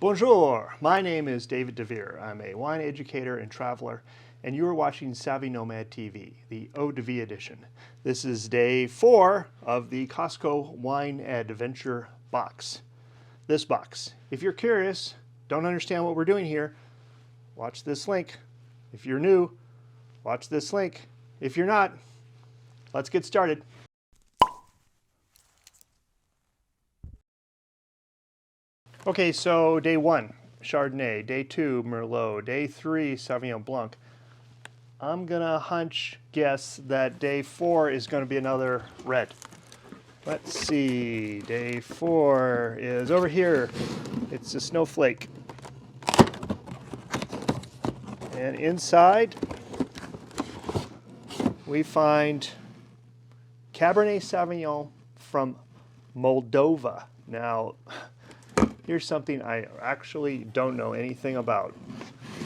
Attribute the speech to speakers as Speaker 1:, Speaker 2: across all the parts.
Speaker 1: Bonjour, my name is David DeVere. I'm a wine educator and traveler, and you are watching Savvy Nomad TV, the Eau de Vie edition. This is day 4 of the Costco Wine Adventure box. This box. If you're curious, don't understand what we're doing here, watch this link. If you're new, watch this link. If you're not, let's get started. Okay, so day 1, Chardonnay. Day 2, Merlot. Day 3, Sauvignon Blanc. I'm gonna guess that day 4 is gonna be another red. Let's see, day 4 is over here. It's a snowflake. And inside, we find Cabernet Sauvignon from Moldova. Now, here's something I actually don't know anything about.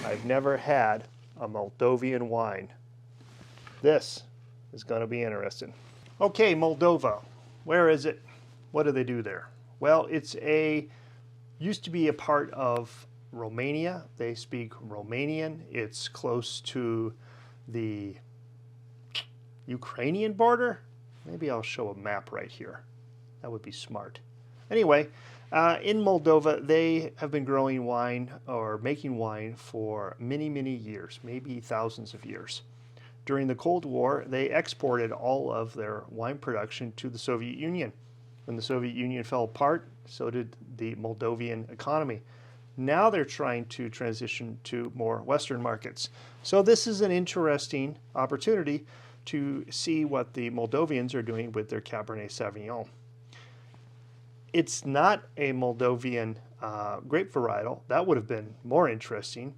Speaker 1: I've never had a Moldovan wine. This is going to be interesting. Okay, Moldova. Where is it? What do they do there? Well, used to be a part of Romania. They speak Romanian. It's close to the Ukrainian border. Maybe I'll show a map right here. That would be smart. Anyway, in Moldova, they have been growing wine or making wine for many, many years, maybe thousands of years. During the Cold War, they exported all of their wine production to the Soviet Union. When the Soviet Union fell apart, so did the Moldovan economy. Now they're trying to transition to more Western markets. So this is an interesting opportunity to see what the Moldovians are doing with their Cabernet Sauvignon. It's not a Moldovan grape varietal. That would have been more interesting,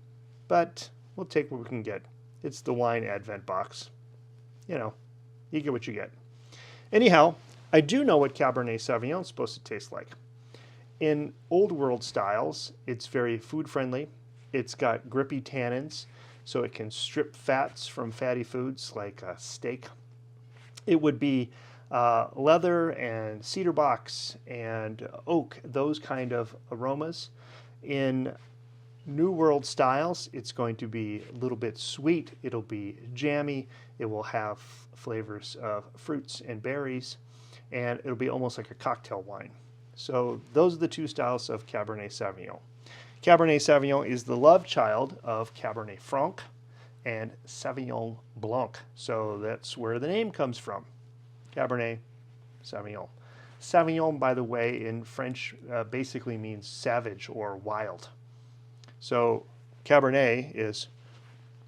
Speaker 1: but we'll take what we can get. It's the wine advent box. You know, you get what you get. Anyhow, I do know what Cabernet Sauvignon is supposed to taste like. In old world styles, it's very food friendly. It's got grippy tannins, so it can strip fats from fatty foods like steak. It would be leather and cedar box and oak, those kind of aromas. In New World styles, it's going to be a little bit sweet. It'll be jammy. It will have flavors of fruits and berries, and it'll be almost like a cocktail wine. So those are the two styles of Cabernet Sauvignon. Cabernet Sauvignon is the love child of Cabernet Franc and Sauvignon Blanc. So that's where the name comes from. Cabernet Sauvignon. Sauvignon, by the way, in French basically means savage or wild. So Cabernet is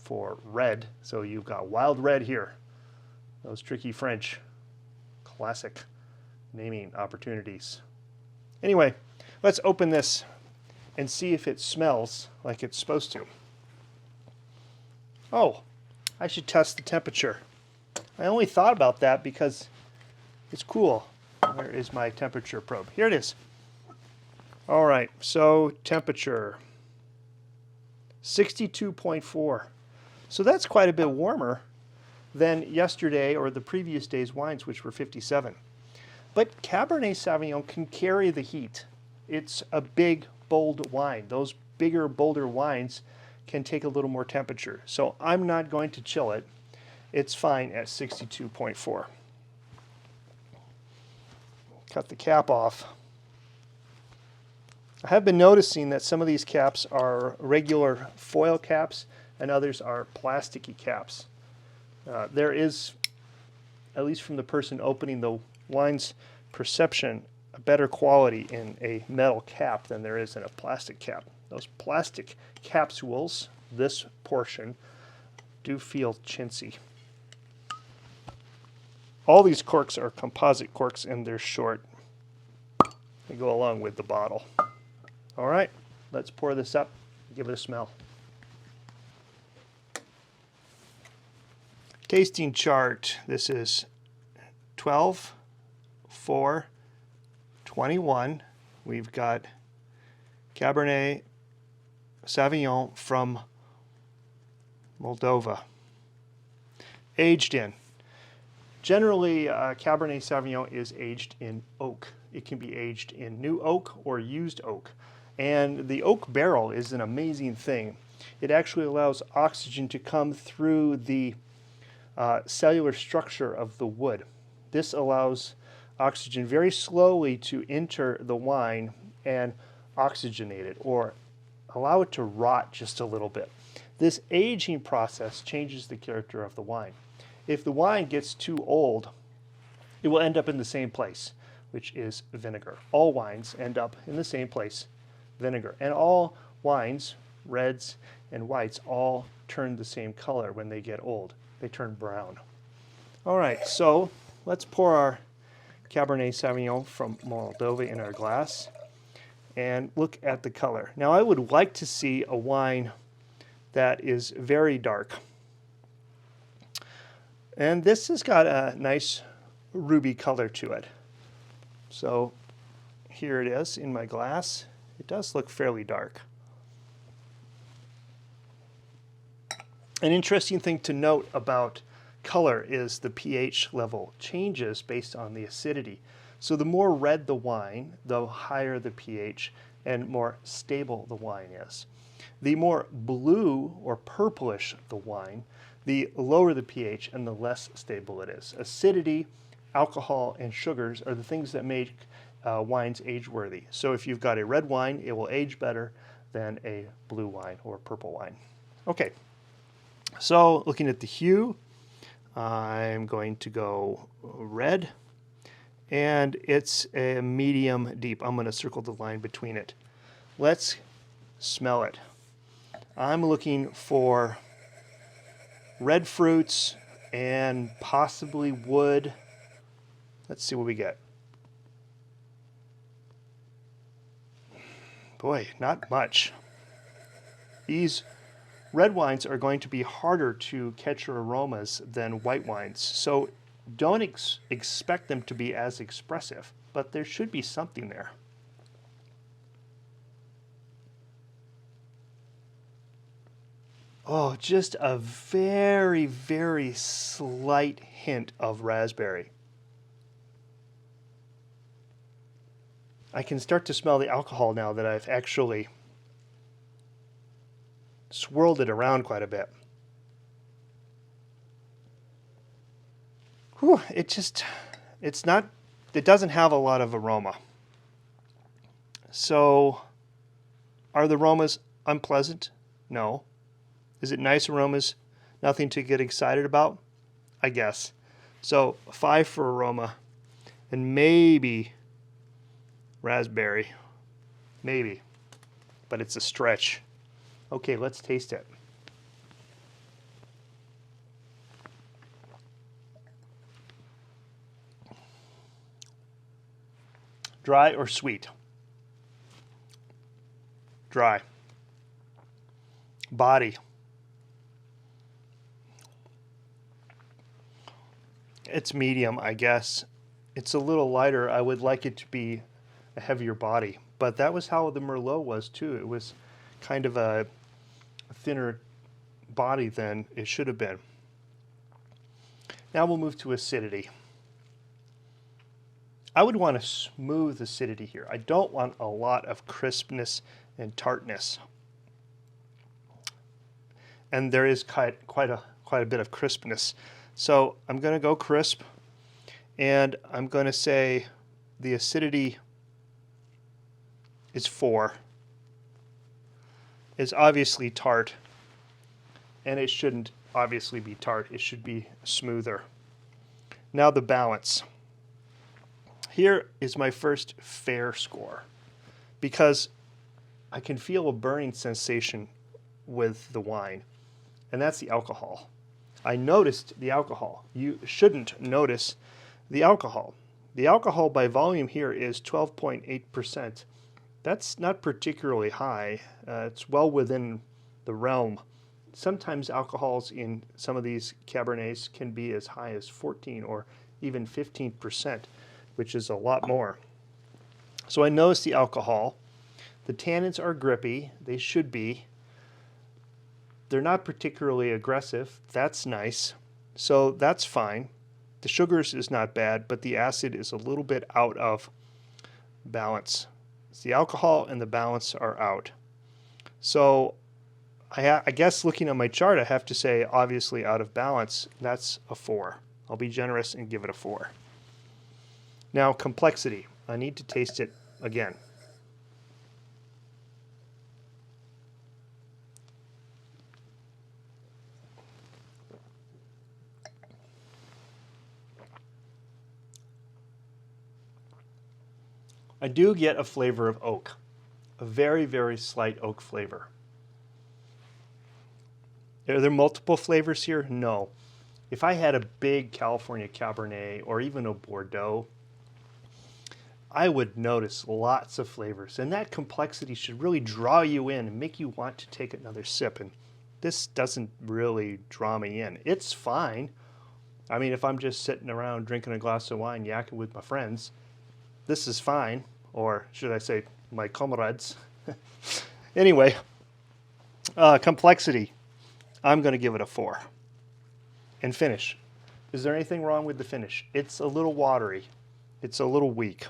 Speaker 1: for red, so you've got wild red here. Those tricky French classic naming opportunities. Anyway, let's open this and see if it smells like it's supposed to. Oh, I should test the temperature. I only thought about that because it's cool. Where is my temperature probe? Here it is. All right, so temperature 62.4. So that's quite a bit warmer than yesterday or the previous day's wines, which were 57. But Cabernet Sauvignon can carry the heat. It's a big, bold wine. Those bigger, bolder wines can take a little more temperature. So I'm not going to chill it. It's fine at 62.4. Cut the cap off. I have been noticing that some of these caps are regular foil caps and others are plasticky caps. There is, at least from the person opening the wine's perception, a better quality in a metal cap than there is in a plastic cap. Those plastic capsules, this portion, do feel chintzy. All these corks are composite corks and they're short. They go along with the bottle. All right, let's pour this up and give it a smell. Tasting chart. This is 12/4/21. We've got Cabernet Sauvignon from Moldova. Aged in. Generally, Cabernet Sauvignon is aged in oak. It can be aged in new oak or used oak. And the oak barrel is an amazing thing. It actually allows oxygen to come through the cellular structure of the wood. This allows oxygen very slowly to enter the wine and oxygenate it, or allow it to rot just a little bit. This aging process changes the character of the wine. If the wine gets too old, it will end up in the same place, which is vinegar. All wines end up in the same place, vinegar. And all wines, reds and whites, all turn the same color when they get old. They turn brown. All right, so let's pour our Cabernet Sauvignon from Moldova in our glass and look at the color. Now, I would like to see a wine that is very dark. And this has got a nice ruby color to it. So here it is in my glass. It does look fairly dark. An interesting thing to note about color is the pH level changes based on the acidity. So the more red the wine, the higher the pH and more stable the wine is. The more blue or purplish the wine, the lower the pH and the less stable it is. Acidity, alcohol, and sugars are the things that make wines age-worthy. So if you've got a red wine, it will age better than a blue wine or purple wine. Okay, so looking at the hue, I'm going to go red, and it's a medium deep. I'm going to circle the line between it. Let's smell it. I'm looking for red fruits and possibly wood. Let's see what we get. Boy, not much. These red wines are going to be harder to catch aromas than white wines, so don't expect them to be as expressive, but there should be something there. Oh, just a very, very slight hint of raspberry. I can start to smell the alcohol now that I've actually swirled it around quite a bit. Whew, it doesn't have a lot of aroma. So, are the aromas unpleasant? No. Is it nice aromas? Nothing to get excited about? I guess. So, 5 for aroma, and maybe raspberry. Maybe. But it's a stretch. Okay, let's taste it. Dry or sweet? Dry. Body. It's medium, I guess. It's a little lighter. I would like it to be a heavier body. But that was how the Merlot was too. It was kind of a thinner body than it should have been. Now we'll move to acidity. I would want a smooth acidity here. I don't want a lot of crispness and tartness. And there is quite a bit of crispness. So I'm going to go crisp, and I'm going to say the acidity is 4. It's obviously tart, and it shouldn't obviously be tart. It should be smoother. Now the balance. Here is my first fair score, because I can feel a burning sensation with the wine, and that's the alcohol. I noticed the alcohol. You shouldn't notice the alcohol. The alcohol by volume here is 12.8%. That's not particularly high. It's well within the realm. Sometimes alcohols in some of these Cabernets can be as high as 14 or even 15%, which is a lot more. So I noticed the alcohol. The tannins are grippy. They should be. They're not particularly aggressive. That's nice. So that's fine. The sugars is not bad, but the acid is a little bit out of balance. The alcohol and the balance are out. So I guess looking at my chart, I have to say obviously out of balance. That's a 4. I'll be generous and give it a 4. Now complexity. I need to taste it again. I do get a flavor of oak, a very, very slight oak flavor. Are there multiple flavors here? No. If I had a big California Cabernet or even a Bordeaux, I would notice lots of flavors, and that complexity should really draw you in and make you want to take another sip. And this doesn't really draw me in. It's fine. I mean, if I'm just sitting around drinking a glass of wine, yakking with my friends, this is fine, or should I say my comrades. Anyway, complexity, I'm going to give it a 4. And finish. Is there anything wrong with the finish? It's a little watery. It's a little weak.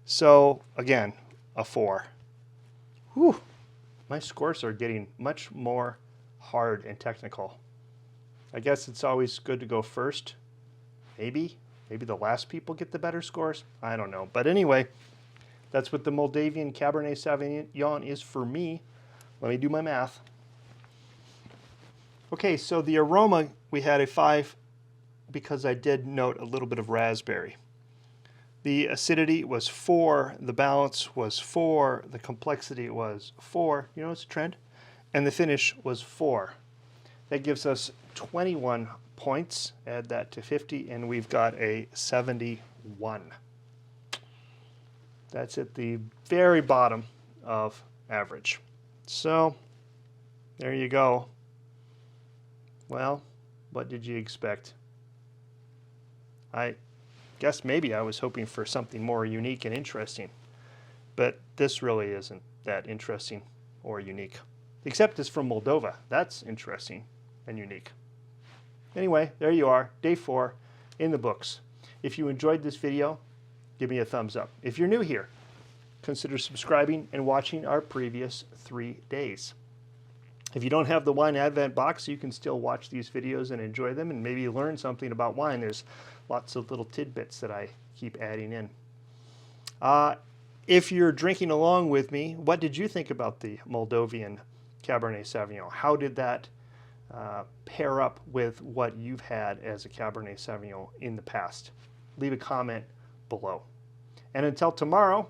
Speaker 1: So, again, a 4. Whew, my scores are getting much more hard and technical. I guess it's always good to go first. Maybe the last people get the better scores. I don't know. But anyway, that's what the Moldavian Cabernet Sauvignon is for me. Let me do my math. Okay, so the aroma, we had a 5 because I did note a little bit of raspberry. The acidity was 4, the balance was 4, the complexity was 4. You know, it's a trend. And the finish was 4. That gives us 21 points. Add that to 50, and we've got a 71. That's at the very bottom of average. So, there you go. Well, what did you expect? I guess maybe I was hoping for something more unique and interesting, but this really isn't that interesting or unique. Except it's from Moldova. That's interesting and unique. Anyway, there you are, day 4 in the books. If you enjoyed this video, give me a thumbs up. If you're new here, consider subscribing and watching our previous 3 days. If you don't have the Wine Advent box, you can still watch these videos and enjoy them and maybe learn something about wine. There's lots of little tidbits that I keep adding in. If you're drinking along with me, what did you think about the Moldovan Cabernet Sauvignon? How did that pair up with what you've had as a Cabernet Sauvignon in the past? Leave a comment below. And until tomorrow,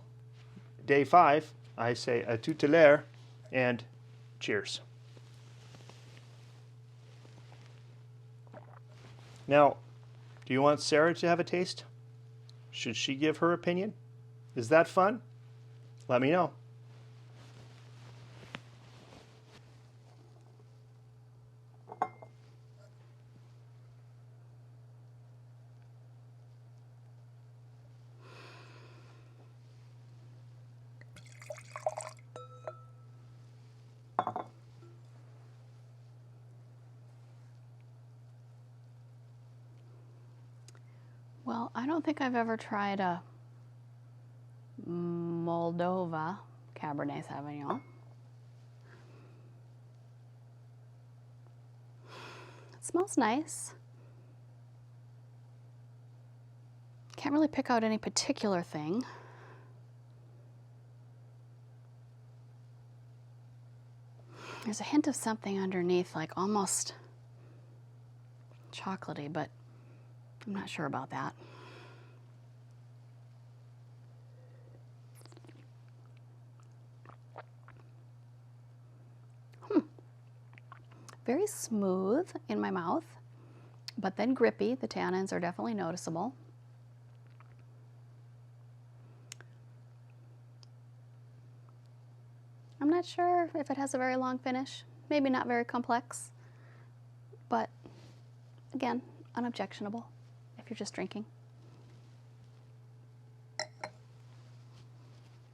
Speaker 1: day 5, I say à tout à l'heure and cheers. Now, do you want Sarah to have a taste? Should she give her opinion? Is that fun? Let me know.
Speaker 2: Well, I don't think I've ever tried a Moldova Cabernet Sauvignon. It smells nice. Can't really pick out any particular thing. There's a hint of something underneath, like almost chocolatey, but I'm not sure about that. Very smooth in my mouth, but then grippy. The tannins are definitely noticeable. I'm not sure if it has a very long finish. Maybe not very complex, but again, unobjectionable if you're just drinking.